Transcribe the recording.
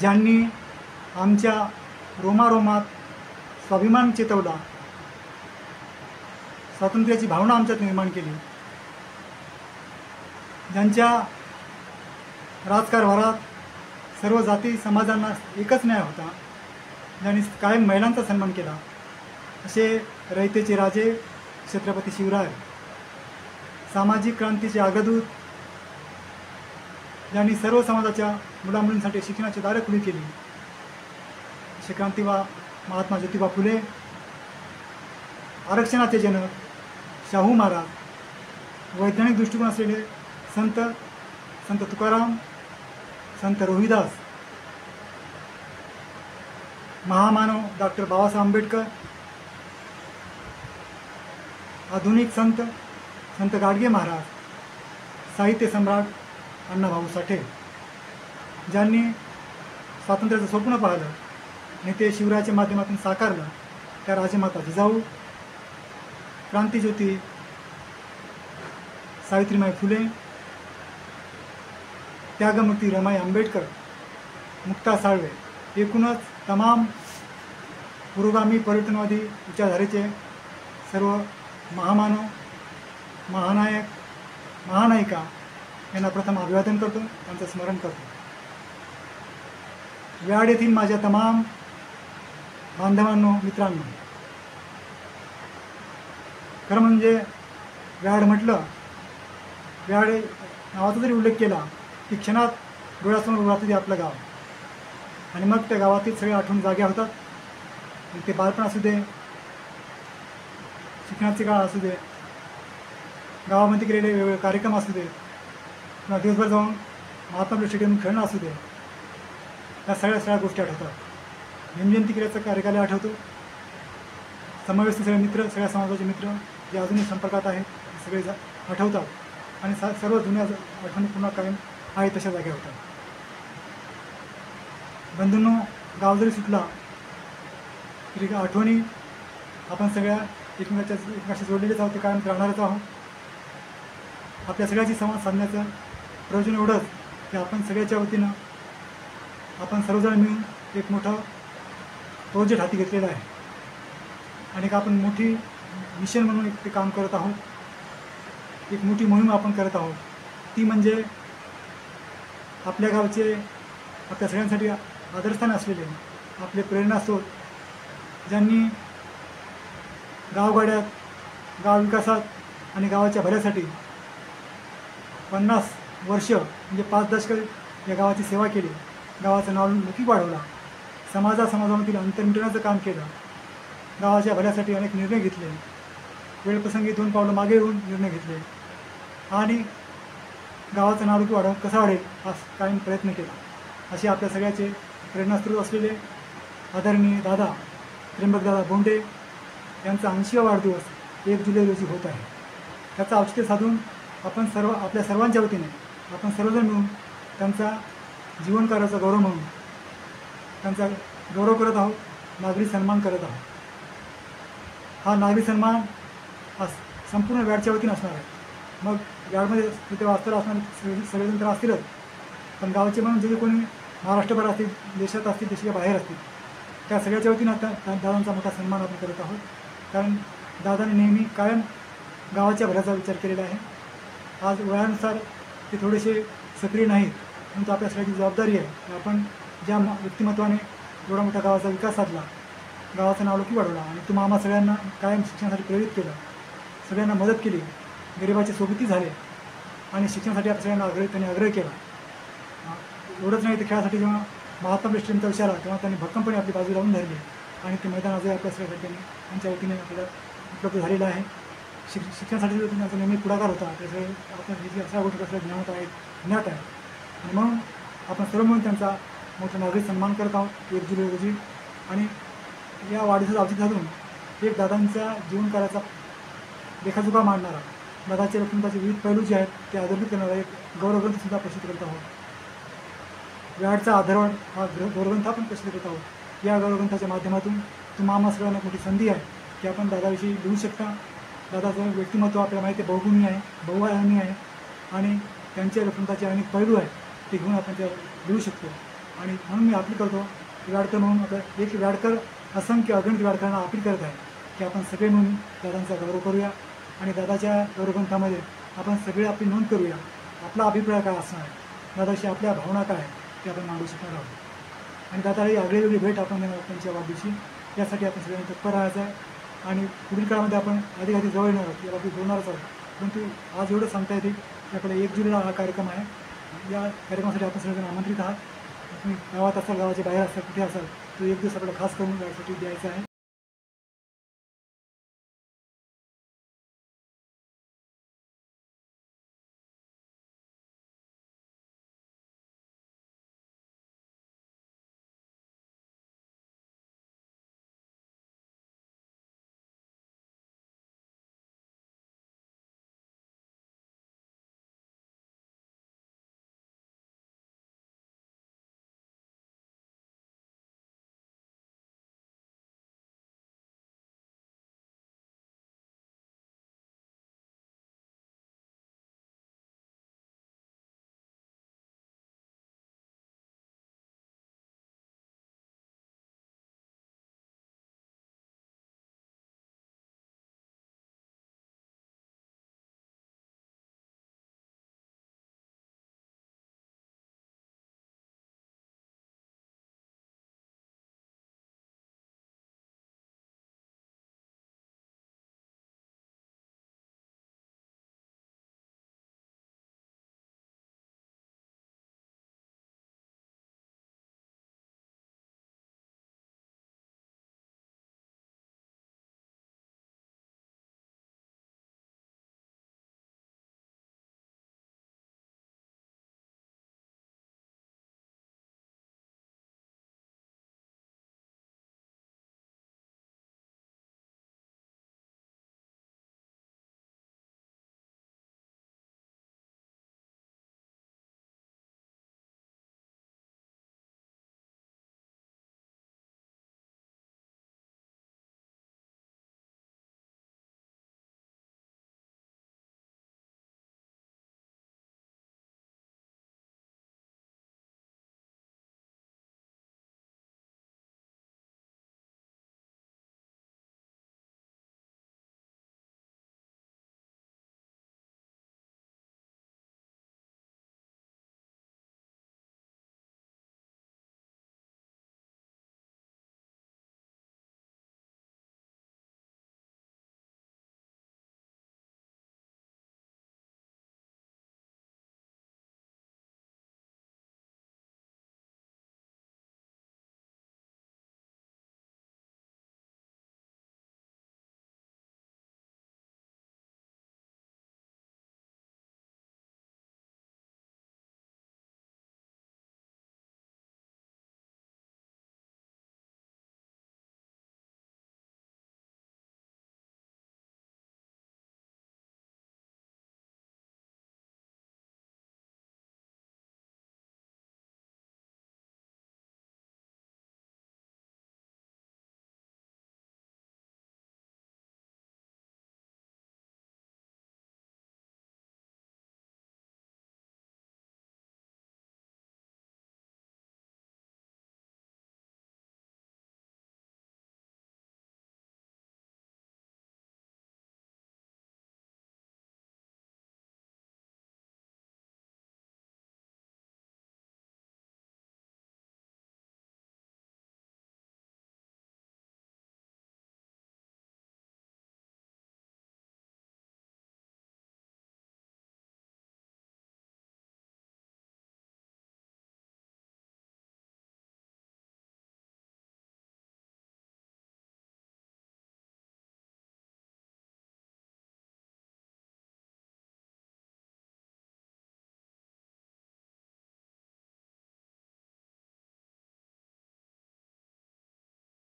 ज्यांनी आमच्या रोमारोमात स्वाभिमान चेतवला, स्वातंत्र्याची भावना आमच्यात निर्माण केली, ज्यांच्या राजकारभारात सर्व जाती समाजांना एकच न्याय होता, ज्यांनी कायम महिलांचा सन्मान केला, असे रयतेचे राजे छत्रपती शिवराय, सामाजिक क्रांतीचे अग्रदूत, ज्यांनी सर्व समाजाच्या मुलामुलींसाठी शिक्षणाची दारे खुली केली, असे क्रांतिवा महात्मा ज्योतिबा फुले, आरक्षणाचे जनक शाहू महाराज, वैज्ञानिक दृष्टिकोन असलेले संत तुकाराम, संत रोहिदास, महामानव डॉक्टर बाबासाहेब आंबेडकर, आधुनिक संत गाडगे महाराज, साहित्य सम्राट अण्णाभाऊ साठे, ज्यांनी स्वातंत्र्याचं स्वप्न पाहिलं आणि ते शिवरायाच्या माध्यमातून साकारलं, त्या राजमाता जिजाऊ, क्रांतिज्योती सावित्रीबाई फुले, त्यागमूर्ती रमाई आंबेडकर, मुक्ता साळवे, एकूणच तमाम पुरोगामी पर्यटनवादी विचारधारेचे सर्व महामानव, महानायक, महानायिका यांना प्रथम अभिवादन करतो, त्यांचं स्मरण करतो. व्याड येथील माझ्या तमाम बांधवांनो, मित्रांनो, खरं म्हणजे व्याड म्हटलं, व्याड नावाचा जरी उल्लेख केला की क्षणात डोळ्यासमोर उभारतं ते आपलं गाव, आणि मग त्या गावातील सगळ्या आठवणी जाग्या होतात. ते बालपण असू दे, शिक्षणाचे काळ असू दे, गावामध्ये केलेले वेगवेगळे कार्यक्रम असू दे, किंवा दिवसभर जाऊन महात्मा फुले स्टेडियम खेळणं असू दे, या सगळ्या गोष्टी आठवतात. भीमजयंती केल्याचा कार्यकाल आठवतो. समावेश सगळे मित्र, सगळ्या समाजाचे मित्र जे अजूनही संपर्कात आहेत, सगळे आठवतात, आणि सर्व जुन्या आठवणी पुन्हा कायम आहे तशा जाग्या होतात. बंधूंनो, गाव जरी सुटला तरी आठवणी आपण सगळ्या एकमेकाशी जोडलेलेच आहोत, ते कायम राहणारच आहोत. आपल्या सगळ्याची संवाद साधण्याचं प्रयोजन एवढंच की आपण सगळ्याच्या वतीनं आपण सर्वजण मिळून एक मोठं प्रोजेक्ट हाती घेतलेला आहे, आणि आपण मोठी मिशन म्हणून एक ते काम करत आहोत. एक मोठी मोहीम आपण करत आहोत, ती म्हणजे आपल्या गावचे, आपल्या सगळ्यांसाठी आदरस्थान असलेले आपले प्रेरणास्रोत, ज्यांनी गावगाड्यात, गाव विकासात आणि गावाच्या भल्यासाठी 50 वर्ष म्हणजे 5 दशकं या गावाची सेवा केली, गावाचं नाव लौकिक वाढवला, समाजामधील अंतर मिटवण्याचं काम केलं, गावाच्या भल्यासाठी अनेक निर्णय घेतले, वेळप्रसंगी 2 पावलं मागे येऊन निर्णय घेतले, आणि गावाचं नाव लौकिक कसं वाढेल हा कायम प्रयत्न केला. असे आपल्या सगळ्याचे प्रेरणास्रोत असलेले आदरणीय दादा त्र्यंबकदादा बोंडे यांचा 80वा वाढदिवस 1 जुलै रोजी होत आहे. त्याचं औचित्य साधून आपण आपल्या सर्वांच्या वतीने आपण सर्वजण मिळून त्यांचा जीवनकार्याचा गौरव म्हणून त्यांचा गौरव करत आहोत, नागरी सन्मान करत आहोत. हा नागरी सन्मान हा संपूर्ण व्याडच्या वतीने असणार आहे. मग व्याडमध्ये तिथे वास्तव्य असणारे सगळेजण तर असतीलच, पण गावचे म्हणून जे कोणी महाराष्ट्रभर असतील, देशात असतील, देशाच्या बाहेर असतील, त्या सगळ्याच्या वतीनं आता दादांचा मोठा सन्मान आपण करत आहोत. कारण दादाने नेहमी कायम गावाच्या भल्याचा विचार केलेला आहे. आज वयानुसार ते थोडेसे सक्रिय नाहीत, परंतु आपल्या सगळ्याची जबाबदारी आहे की आपण ज्या व्यक्तिमत्वाने एवढा मोठा गावाचा विकास साधला, गावाचं नाव लौकिक वाढवला, आणि तुम्हा आम्हा सगळ्यांना कायम शिक्षणासाठी प्रेरित केलं, सगळ्यांना मदत केली, गरिबाचे सोबती झाले, आणि शिक्षणासाठी आपण सगळ्यांना त्यांनी आग्रह केला. एवढंच नाही, तर खेळासाठी जेव्हा महात्मा फुले स्टेडियमचा विचार आला तेव्हा त्यांनी भक्कमपणे आपली बाजू लावून धरली, आणि ते मैदान आजही आपल्या सगळ्या त्यांनी त्यांच्या वतीने आपल्याला उपलब्ध झालेलं आहे. शिक्षणासाठी जो त्यांचा नेहमी पुढाकार होता, त्याचे आपण हे अशा गोष्टी कसल्या ज्ञात आहे, आणि म्हणून आपण सर्व मिळून त्यांचा मोठा नागरी सन्मान करत आहोत 1 जुलै रोजी. आणि या वाढीचं औचित्य साधून एक दादांच्या जीवनकार्याचा लेखाजोखा मांडणारा, दादाच्या व्यक्तिमत्वाचे विविध पैलू जे आहेत ते आदर्शित करणारा एक गौरवग्रंथसुद्धा प्रसिद्ध करत आहोत. व्याडचा आधारवड हा गौरवग्रंथ आपण प्रसिद्ध करत आहोत. या गौरवग्रंथाच्या माध्यमातून तुम्हा आम्हा सगळ्यांना मोठी संधी आहे की आपण दादाविषयी लिहू शकता. दादाचं व्यक्तिमत्व आपल्याला माहिती आहे, बहुगुणी आहे, बहुआयामी आहे, आणि त्यांच्या व्यक्तिमत्वाचे अनेक पैलू आहेत ते घेऊन आपण त्या लिहू शकतो. आणि म्हणून मी अपील करतो व्याडकर म्हणून आता एक व्याडकर असंख्य अगणित व्याडकरांना अपील करत आहे की आपण सगळे म्हणून दादांचा गौरव करूया आणि दादाच्या गौरवग्रंथामध्ये आपण सगळे आपली नोंद करूया. आपला अभिप्राय काय असणार आहे, दादाशी आपल्या भावना काय आहेत ते आपण मांडू शकणार आहोत. आणि दादा ही आगळीवेगळी भेट आपण देणार आहोत त्यांच्या वाढदिवशी. यासाठी आपण सगळ्यांनी तत्पर राहायचं आहे आणि पुढील काळामध्ये आपण अधिक जवळ येणार आहोत, या बाबतीत बोलणारच आहोत. परंतु आज एवढं सांगता येते की आपल्याला 1 जुलैला हा कार्यक्रम आहे. या कार्यक्रमासाठी आपण सगळेजण आमंत्रित आहात. तुम्ही गावात असाल, गावाच्या बाहेर असाल, कुठे असाल, तो एक दिवस आपल्याला खास करून यासाठी द्यायचा आहे.